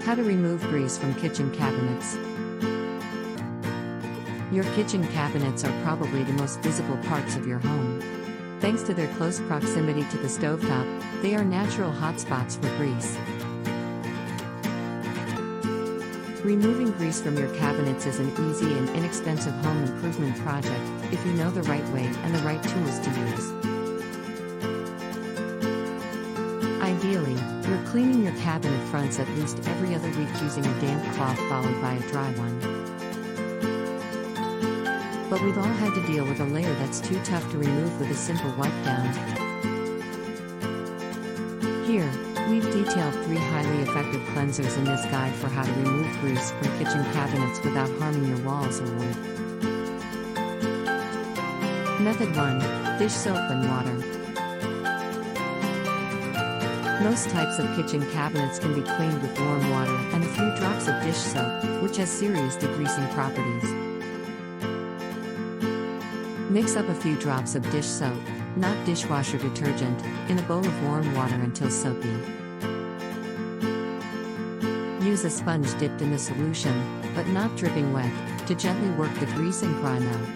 How to remove grease from kitchen cabinets. Your kitchen cabinets are probably the most visible parts of your home. Thanks to their close proximity to the stovetop, they are natural hotspots for grease. Removing grease from your cabinets is an easy and inexpensive home improvement project if you know the right way and the right tools to use. Ideally, you're cleaning your cabinet fronts at least every other week using a damp cloth followed by a dry one. But we've all had to deal with a layer that's too tough to remove with a simple wipe down. Here, we've detailed 3 highly effective cleansers in this guide for how to remove grease from kitchen cabinets without harming your walls or wood. Method 1. Dish soap and water. Most types of kitchen cabinets can be cleaned with warm water and a few drops of dish soap, which has serious degreasing properties. Mix up a few drops of dish soap, not dishwasher detergent, in a bowl of warm water until soapy. Use a sponge dipped in the solution, but not dripping wet, to gently work the grease and grime out.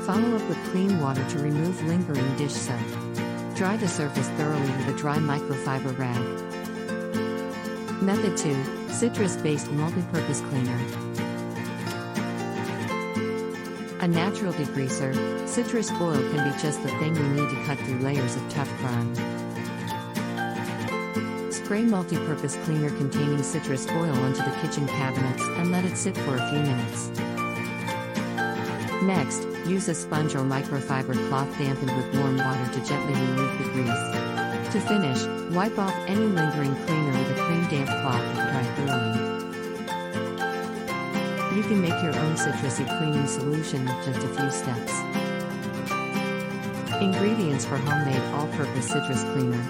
Follow up with clean water to remove lingering dish soap. Dry the surface thoroughly with a dry microfiber rag. Method 2. Citrus-based multi-purpose cleaner. A natural degreaser, citrus oil can be just the thing you need to cut through layers of tough grime. Spray multi-purpose cleaner containing citrus oil onto the kitchen cabinets and let it sit for a few minutes. Next, use a sponge or microfiber cloth dampened with warm water to gently remove the grease. To finish, wipe off any lingering cleaner with a clean damp cloth and dry thoroughly. You can make your own citrusy cleaning solution with just a few steps. Ingredients for homemade all-purpose citrus cleaner.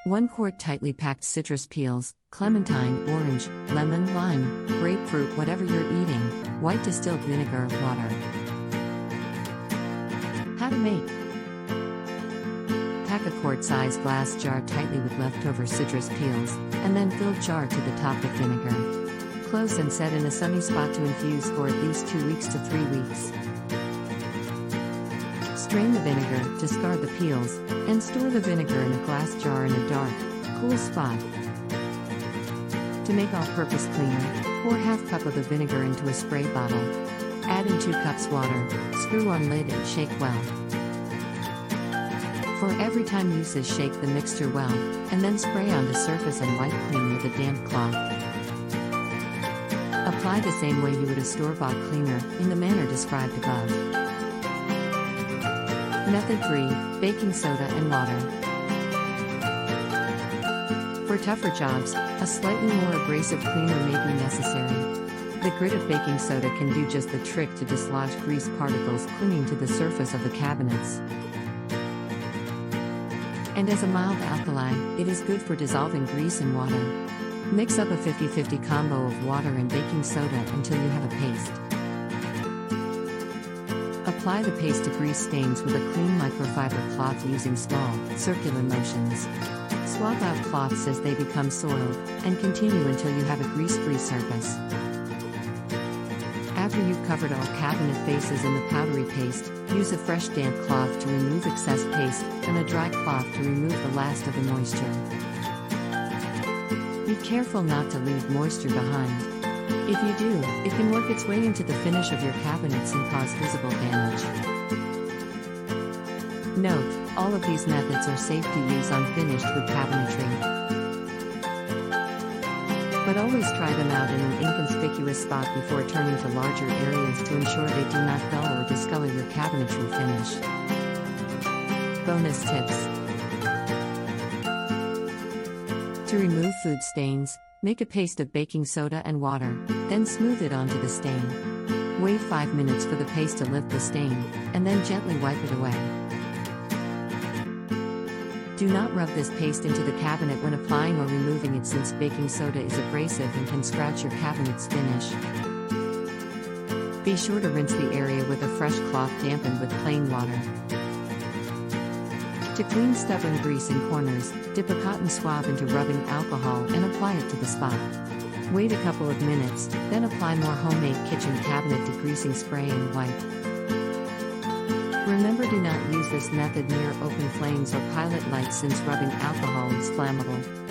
1 quart tightly packed citrus peels, clementine, orange, lemon, lime, grapefruit, whatever you're eating, white distilled vinegar, water. How to make. Pack a quart-sized glass jar tightly with leftover citrus peels, and then fill jar to the top with vinegar. Close and set in a sunny spot to infuse for at least 2 weeks to 3 weeks. Strain the vinegar, discard the peels, and store the vinegar in a glass jar in a dark, cool spot. To make all-purpose cleaner, pour ½ cup of the vinegar into a spray bottle. Add in 2 cups water, screw on lid and shake well. For every time uses, shake the mixture well, and then spray onto surface and wipe clean with a damp cloth. Apply the same way you would a store-bought cleaner, in the manner described above. Method 3. Baking soda and water. For tougher jobs, a slightly more abrasive cleaner may be necessary. The grit of baking soda can do just the trick to dislodge grease particles clinging to the surface of the cabinets. And as a mild alkali, it is good for dissolving grease in water. Mix up a 50-50 combo of water and baking soda until you have a paste. Apply the paste to grease stains with a clean microfiber cloth using small, circular motions. Swap out cloths as they become soiled, and continue until you have a grease-free surface. After you've covered all cabinet faces in the powdery paste, use a fresh damp cloth to remove excess paste, and a dry cloth to remove the last of the moisture. Be careful not to leave moisture behind. If you do, it can work its way into the finish of your cabinets and cause visible damage. Note, all of these methods are safe to use on finished wood cabinetry. But always try them out in an inconspicuous spot before turning to larger areas to ensure they do not dull or discolor your cabinetry finish. Bonus tips. To remove food stains, make a paste of baking soda and water, then smooth it onto the stain. Wait 5 minutes for the paste to lift the stain, and then gently wipe it away. Do not rub this paste into the cabinet when applying or removing it, since baking soda is abrasive and can scratch your cabinet's finish. Be sure to rinse the area with a fresh cloth dampened with plain water. To clean stubborn grease in corners, dip a cotton swab into rubbing alcohol and apply it to the spot. Wait a couple of minutes, then apply more homemade kitchen cabinet degreasing spray and wipe. Remember, do not use this method near open flames or pilot lights since rubbing alcohol is flammable.